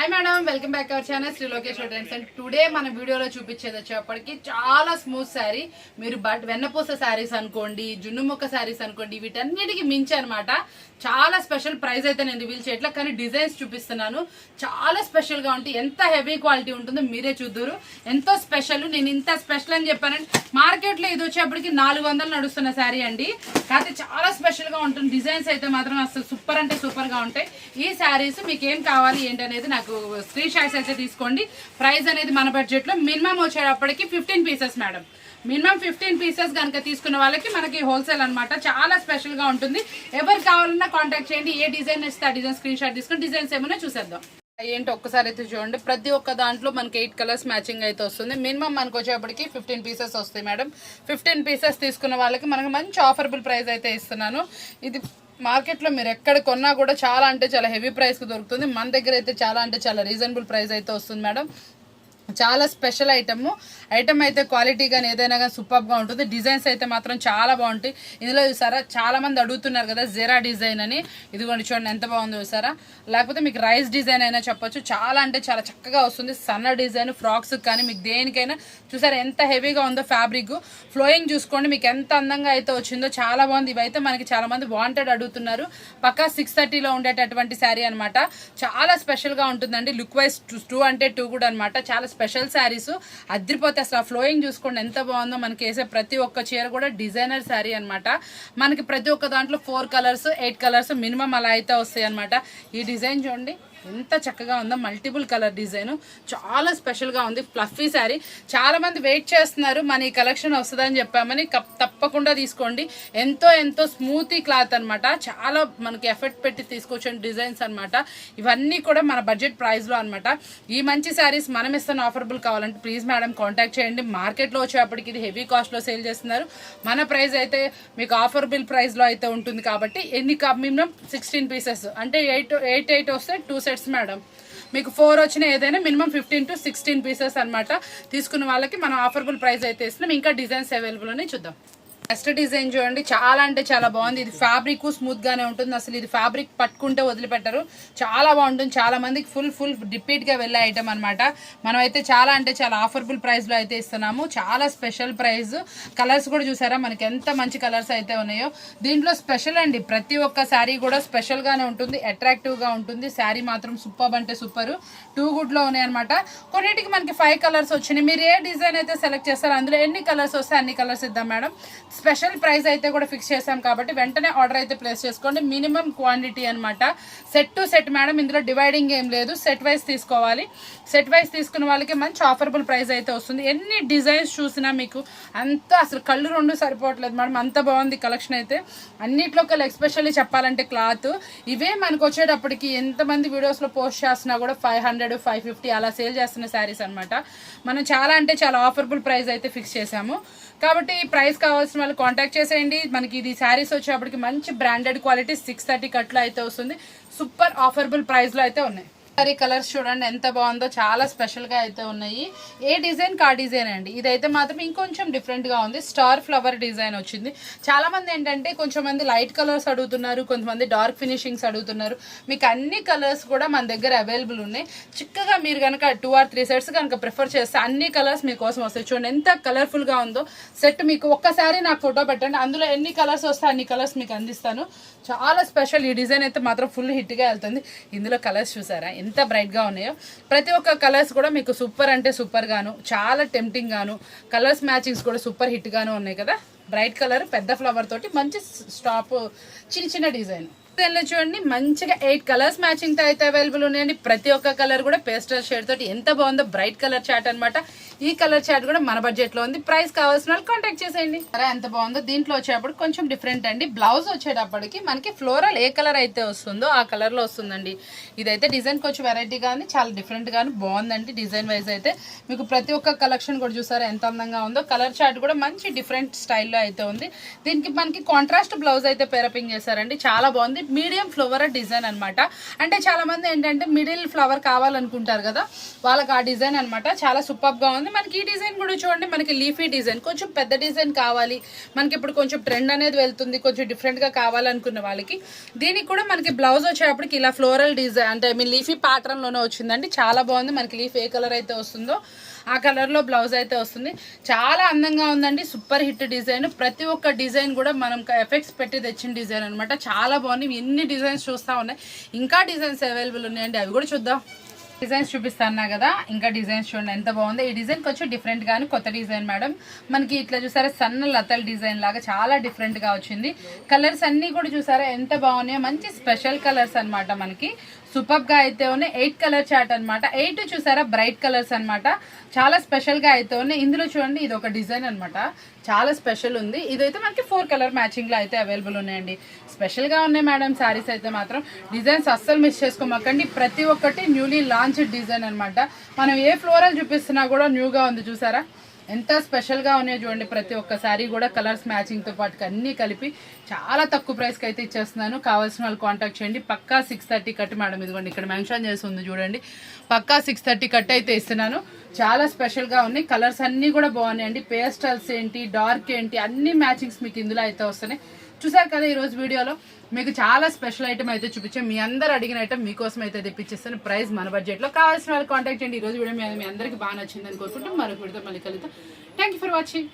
Hi madam, welcome back our channel Shri Lokesh trends. And today మన వీడియోలో చూపించేది వచ్చేప్పటికి చాలా స్మూత్ శారీ. మీరు వెన్నపూస శారీస్ అనుకోండి, జున్ను ముక్క శారీస్ అనుకోండి, వీటన్నిటికి మించి అనమాట. చాలా స్పెషల్ ప్రైస్ అయితే నేను రివీల్ చేయట్లా, కానీ డిజైన్స్ చూపిస్తున్నాను. చాలా స్పెషల్ గా ఉంటాయి. ఎంత హెవీ క్వాలిటీ ఉంటుందో మీరే చూద్దరు. ఎంతో స్పెషల్. నేను ఇంత స్పెషల్ అని చెప్పానంటే మార్కెట్ లో ఇది వచ్చేప్పటికి 400 నడుస్తున్న శారీ అండి. కాకపోతే చాలా స్పెషల్ గా ఉంటుంది. డిజైన్స్ అయితే మాత్రం అసలు సూపర్ అంటే సూపర్ గా ఉంటాయి. ఈ శారీస్ మీకు ఏం కావాలి ఏంటి అనేది నాకు స్క్రీన్ షాట్స్ అయితే తీసుకోండి. ప్రైస్ అనేది మన బడ్జెట్ లో మినిమం వచ్చేటప్పటికి 15 పీసెస్ మేడం. మినిమం 15 పీసెస్ కనుక తీసుకున్న వాళ్ళకి మనకి హోల్సేల్ అనమాట. చాలా స్పెషల్ గా ఉంటుంది. ఎవరు కావాలన్నా కాంటాక్ట్ చేయండి. ఏ డిజైన్ ఇస్తే ఆ డిజైన్ స్క్రీన్ షాట్ తీసుకుని డిజైన్స్ ఏమైనా చూసేద్దాం. ఏంటి ఒక్కసారి అయితే చూడండి. ప్రతి ఒక్క దాంట్లో మనకి 8 కలర్స్ మ్యాచింగ్ అయితే వస్తుంది. మినిమం మనకు వచ్చేప్పటికి 15 పీసెస్ వస్తాయి మేడం. 15 పీసెస్ తీసుకున్న వాళ్ళకి మనకు మంచి ఆఫర్బుల్ ప్రైస్ అయితే ఇస్తున్నాను. ఇది మార్కెట్లో మీరు ఎక్కడ కొన్నా కూడా చాలా అంటే చాలా హెవీ ప్రైస్కి దొరుకుతుంది. మన దగ్గర అయితే చాలా అంటే చాలా రీజనబుల్ ప్రైస్ అయితే వస్తుంది మేడం. చాలా స్పెషల్ ఐటమ్ అయితే క్వాలిటీ కానీ ఏదైనా కానీ సూపర్గా ఉంటుంది. డిజైన్స్ అయితే మాత్రం చాలా బాగుంటాయి. ఇందులో చూసారా చాలా మంది అడుగుతున్నారు కదా జెరా డిజైన్ అని. ఇదిగోండి చూడండి ఎంత బాగుందో చూసారా. లేకపోతే మీకు రైస్ డిజైన్ అయినా చెప్పొచ్చు. చాలా అంటే చాలా చక్కగా వస్తుంది. సన్న డిజైన్ ఫ్రాక్స్ కానీ మీకు దేనికైనా చూసారా ఎంత హెవీగా ఉందో. ఫ్యాబ్రిక్ ఫ్లోయింగ్ చూసుకోండి మీకు ఎంత అందంగా అయితే వచ్చిందో. చాలా బాగుంది. ఇవైతే మనకి చాలా మంది వాంటెడ్ అడుగుతున్నారు. పక్కా 630లో ఉండేటటువంటి శారీ అనమాట. చాలా స్పెషల్గా ఉంటుందండి. లుక్ వైజ్ 2 అంటే 2 కూడా అనమాట. చాలా స్పెషల్ శారీస్ అదిరిపోతే అసలు ఆ ఫ్లోయింగ్ చూసుకోండి ఎంత బాగుందో. మనకి వేసే ప్రతి ఒక్క చీర కూడా డిజైనర్ శారీ అనమాట. మనకి ప్రతి ఒక్క దాంట్లో 4 కలర్స్ 8 కలర్స్ మినిమం అలా అయితే వస్తాయి అనమాట. ఈ డిజైన్ చూడండి ఎంత చక్కగా ఉందో. మల్టిపుల్ కలర్ డిజైన్ చాలా స్పెషల్గా ఉంది. ఫ్లఫీ శారీ. చాలా మంది వెయిట్ చేస్తున్నారు మన ఈ కలెక్షన్ వస్తుందని చెప్పామని. తప్పకుండా తీసుకోండి. ఎంతో స్మూతీ క్లాత్ అనమాట. చాలా మనకి ఎఫర్ట్ పెట్టి తీసుకొచ్చిన డిజైన్స్ అనమాట. ఇవన్నీ కూడా మన బడ్జెట్ ప్రైస్లో అనమాట. ఈ మంచి శారీస్ మనం ఇస్తున్న ఆఫర్బుల్ కావాలంటే ప్లీజ్ మేడం కాంటాక్ట్ చేయండి. మార్కెట్లో వచ్చేప్పటికి ఇది హెవీ కాస్ట్లో సేల్ చేస్తున్నారు. మన ప్రైస్ అయితే మీకు ఆఫర్బుల్ ప్రైస్లో అయితే ఉంటుంది. కాబట్టి మినిమం 16 పీసెస్ అంటే 8 వస్తే 2 సెట్స్ మేడం. మీకు 4 వచ్చిన ఏదైనా మినిమం 15 to 16 పీసెస్ అనమాట. తీసుకున్న వాళ్ళకి మనం ఆఫర్బుల్ ప్రైస్ అయితే ఇస్తున్నాం. ఇంకా డిజైన్స్ అవైలబుల్ ఉన్నాయి చూద్దాం. నెక్స్ట్ డిజైన్ చూడండి చాలా అంటే చాలా బాగుంది. ఇది ఫ్యాబ్రిక్ స్మూత్ గానే ఉంటుంది. అసలు ఇది ఫ్యాబ్రిక్ పట్టుకుంటే వదిలిపెట్టరు. చాలా బాగుంటుంది. చాలా మందికి ఫుల్ రిపీట్ గా వెళ్ళే ఐటమ్ అనమాట. మనం అయితే చాలా అంటే చాలా ఆఫర్బుల్ ప్రైస్ లో అయితే ఇస్తున్నాము. చాలా స్పెషల్ ప్రైస్. కలర్స్ కూడా చూసారా మనకి ఎంత మంచి కలర్స్ అయితే ఉన్నాయో. దీంట్లో స్పెషల్ అండి. ప్రతి ఒక్క శారీ కూడా స్పెషల్ గానే ఉంటుంది. అట్రాక్టివ్ గా ఉంటుంది. శారీ మాత్రం సూపర్ అంటే సూపర్. 2 గుడ్ లో ఉన్నాయి అనమాట. కొన్నిటికి మనకి 5 కలర్స్ వచ్చినాయి. మీరు ఏ డిజైన్ అయితే సెలెక్ట్ చేస్తారో అందులో ఎన్ని కలర్స్ వస్తే అన్ని కలర్స్ ఇద్దాం మేడం. స్పెషల్ ప్రైస్ అయితే కూడా ఫిక్స్ చేసాం కాబట్టి వెంటనే ఆర్డర్ అయితే ప్లేస్ చేసుకోండి. మినిమం క్వాంటిటీ అనమాట. Set to set madam. ఇందులో డివైడింగ్ ఏం లేదు. సెట్ వైజ్ తీసుకోవాలి. సెట్ వైజ్ తీసుకున్న వాళ్ళకి మంచి ఆఫర్బుల్ ప్రైస్ అయితే వస్తుంది. ఎన్ని డిజైన్స్ చూసినా మీకు అంతా అసలు కళ్ళు 2 సరిపోవట్లేదు మేడం. అంత బాగుంది కలెక్షన్ అయితే. అన్నిట్లో కల్లా ఎస్పెషల్లీ చెప్పాలంటే క్లాత్. ఇవే మనకు వచ్చేటప్పటికి ఎంతమంది వీడియోస్లో పోస్ట్ చేస్తున్నా కూడా 500 550 అలా సేల్ చేస్తున్న శారీస్ అనమాట. మనం చాలా అంటే చాలా ఆఫర్బుల్ ప్రైస్ అయితే ఫిక్స్ చేసాము. కాబట్టి ఈ ప్రైస్ కావాల్సిన వాళ్ళు కాంటాక్ట్ చేసేయండి. మనకి ఇది శారీస్ వచ్చేప్పటికి మంచి బ్రాండెడ్ క్వాలిటీ 630 కట్లో అయితే వస్తుంది. సూపర్ ఆఫర్బుల్ ప్రైస్లో అయితే ఉన్నాయి. సారీ కలర్స్ చూడండి ఎంత బాగుందో. చాలా స్పెషల్గా అయితే ఉన్నాయి. ఏ డిజైన్ కా డిజైన్ అండి. ఇదైతే మాత్రం ఇంకొంచెం డిఫరెంట్గా ఉంది. స్టార్ ఫ్లవర్ డిజైన్ వచ్చింది. చాలా మంది ఏంటంటే కొంచెం మంది లైట్ కలర్స్ అడుగుతున్నారు. కొంతమంది డార్క్ ఫినిషింగ్స్ అడుగుతున్నారు. మీకు అన్ని కలర్స్ కూడా మన దగ్గర అవైలబుల్ ఉన్నాయి. చిక్కగా మీరు కనుక 2 or 3 సెట్స్ కనుక ప్రిఫర్ చేస్తే అన్ని కలర్స్ మీకోసం వస్తాయి. చూడండి ఎంత కలర్ఫుల్గా ఉందో సెట్. మీకు ఒక్కసారి నాకు ఫోటో పెట్టండి. అందులో ఎన్ని కలర్స్ వస్తే అన్ని కలర్స్ మీకు అందిస్తాను. చాలా స్పెషల్. ఈ డిజైన్ అయితే మాత్రం ఫుల్ హిట్గా వెళ్తుంది. ఇందులో కలర్స్ చూసారా ఎంత బ్రైట్గా ఉన్నాయో. ప్రతి ఒక్క కలర్స్ కూడా మీకు సూపర్ అంటే సూపర్ గాను చాలా టెంప్టింగ్ గాను. కలర్స్ మ్యాచింగ్స్ కూడా సూపర్ హిట్ గాను ఉన్నాయి కదా. బ్రైట్ కలర్ పెద్ద ఫ్లవర్ తోటి మంచి స్టాప్ చిన్న డిజైన్. చూడండి మంచిగా 8 కలర్స్ మ్యాచింగ్ తో అయితే అవైలబుల్ ఉన్నాయండి. ప్రతి ఒక్క కలర్ కూడా పేస్టల్ షేడ్ తోటి ఎంత బాగుందో. బ్రైట్ కలర్ చాట్ అనమాట. ఈ కలర్ చాట్ కూడా మన బడ్జెట్ లో ఉంది. ప్రైస్ కావాల్సిన వాళ్ళు కాంటాక్ట్ చేసేయండి. ఎంత బాగుందో. దీంట్లో వచ్చేటప్పుడు కొంచెం డిఫరెంట్ అండి. బ్లౌజ్ వచ్చేటప్పటికి మనకి ఫ్లోరల్ ఏ కలర్ అయితే వస్తుందో ఆ కలర్ లో వస్తుందండి. ఇదైతే డిజైన్ కొంచెం వెరైటీగా ఉంది. చాలా డిఫరెంట్ గాను బాగుందండి. డిజైన్ వైజ్ అయితే మీకు ప్రతి ఒక్క కలెక్షన్ కూడా చూసారా ఎంత అందంగా ఉందో. కలర్ చాట్ కూడా మంచి డిఫరెంట్ స్టైల్లో అయితే ఉంది. దీనికి మనకి కాంట్రాస్ట్ బ్లౌజ్ అయితే పేరపింగ్ చేశారండి. చాలా బాగుంది. మీడియం ఫ్లవర్ డిజైన్ అనమాట. అంటే చాలా మంది ఏంటంటే మిడిల్ ఫ్లవర్ కావాలనుకుంటారు కదా, వాళ్ళకి ఆ డిజైన్ అనమాట. చాలా సూపర్ గా ఉంది. మనకి ఈ డిజైన్ కూడా చూడండి, మనకి లీఫీ డిజైన్, కొంచెం పెద్ద డిజైన్ కావాలి మనకి, ఇప్పుడు కొంచెం ట్రెండ్ అనేది వెళ్తుంది, కొంచెం డిఫరెంట్ గా కావాలనుకున్న వాళ్ళకి దీనికి కూడా మనకి బ్లౌజ్ వచ్చేటప్పటికి ఇలా ఫ్లోరల్ డిజైన్ అంటే మీ లీఫీ ప్యాటర్న్ లోనే వచ్చిందండి. చాలా బాగుంది. మనకి లీఫ్ ఏ కలర్ అయితే వస్తుందో ఆ కలర్ లో బ్లౌజ్ అయితే వస్తుంది. చాలా అందంగా ఉందండి. Super hit design. ప్రతి ఒక్క డిజైన్ కూడా మనం ఎఫెక్ట్స్ పెట్టి తెచ్చిన డిజైన్ అనమాట. చాలా బాగుంది. ఎన్ని డిజైన్స్ చూస్తా ఉన్నాయి, ఇంకా డిజైన్స్ అవైలబుల్ ఉన్నాయండి, అవి కూడా చూద్దాం. డిజైన్స్ చూపిస్తాను కదా, ఇంకా డిజైన్స్ చూడండి ఎంత బాగుంది. ఈ డిజైన్ కొంచెం డిఫరెంట్ గాను కొత్త డిజైన్ మేడం. మనకి ఇట్లా చూసారా సన్న లతల్ డిజైన్ లాగా చాలా డిఫరెంట్ గా వచ్చింది. కలర్స్ అన్ని కూడా చూసారా ఎంత బాగున్నాయో, మంచి స్పెషల్ కలర్స్ అన్నమాట. మనకి సూపర్ గా అయితే ఉన్నాయి. 8 కలర్ చార్ట్ అనమాట. 8 చూసారా బ్రైట్ కలర్స్ అన్నమాట. చాలా స్పెషల్ గా అయితే ఉన్నాయి. ఇందులో చూడండి ఇది ఒక డిజైన్ అన్నమాట, చాలా స్పెషల్ ఉంది. ఇదైతే మనకి 4 కలర్ మ్యాచింగ్ లో అయితే అవైలబుల్ ఉన్నాయండి. స్పెషల్ గా ఉన్నాయి మేడం శారీస్ అయితే మాత్రం. డిజైన్స్ అస్సలు మిస్ చేసుకోమాకండి. ప్రతి ఒక్కటి న్యూలీ లాంచ్ డిజైన్ అన్నమాట. మనం ఏ ఫ్లోరల్ చూపిస్తున్నా కూడా న్యూగా ఉంది. చూసారా ఎంత స్పెషల్ గా ఉన్నాయో చూడండి. ప్రతి ఒక్క శారీ కూడా కలర్స్ మ్యాచింగ్ తో పాటు అన్ని కలిపి చాలా తక్కువ ప్రైస్ కి అయితే ఇచ్చేస్తున్నాను. కావాల్సిన వాళ్ళు కాంటాక్ట్ చేయండి. పక్కా 630 కట్ మేడం. ఇదిగోండి ఇక్కడ మెన్షన్ చేసి ఉంది చూడండి. పక్కా 630 కట్ అయితే ఇస్తున్నాను. చాలా స్పెషల్ గా ఉన్నాయి. కలర్స్ అన్ని కూడా బాగున్నాయండి. పేస్టల్స్ ఏంటి, డార్క్ ఏంటి, అన్ని మ్యాచింగ్స్ మీకు ఇందులో అయితే వస్తున్నాయి. చూసారు కదా ఈ రోజు వీడియోలో మీకు చాలా స్పెషల్ ఐటమ్ అయితే చూపించాం. మీ అందరు అడిగిన ఐటమ్ మీకోసం అయితే తెప్పించేస్తాను. ప్రైస్ మన బడ్జెట్ లో. కావాల్సిన వాళ్ళు కాంటాక్ట్ చేయండి. ఈ రోజు వీడియో మీ అందరికి బాగా నచ్చిందని కోరుకుంటాం. మరొక వీడియో మళ్ళీ కలుద్దాం. Thank you for watching.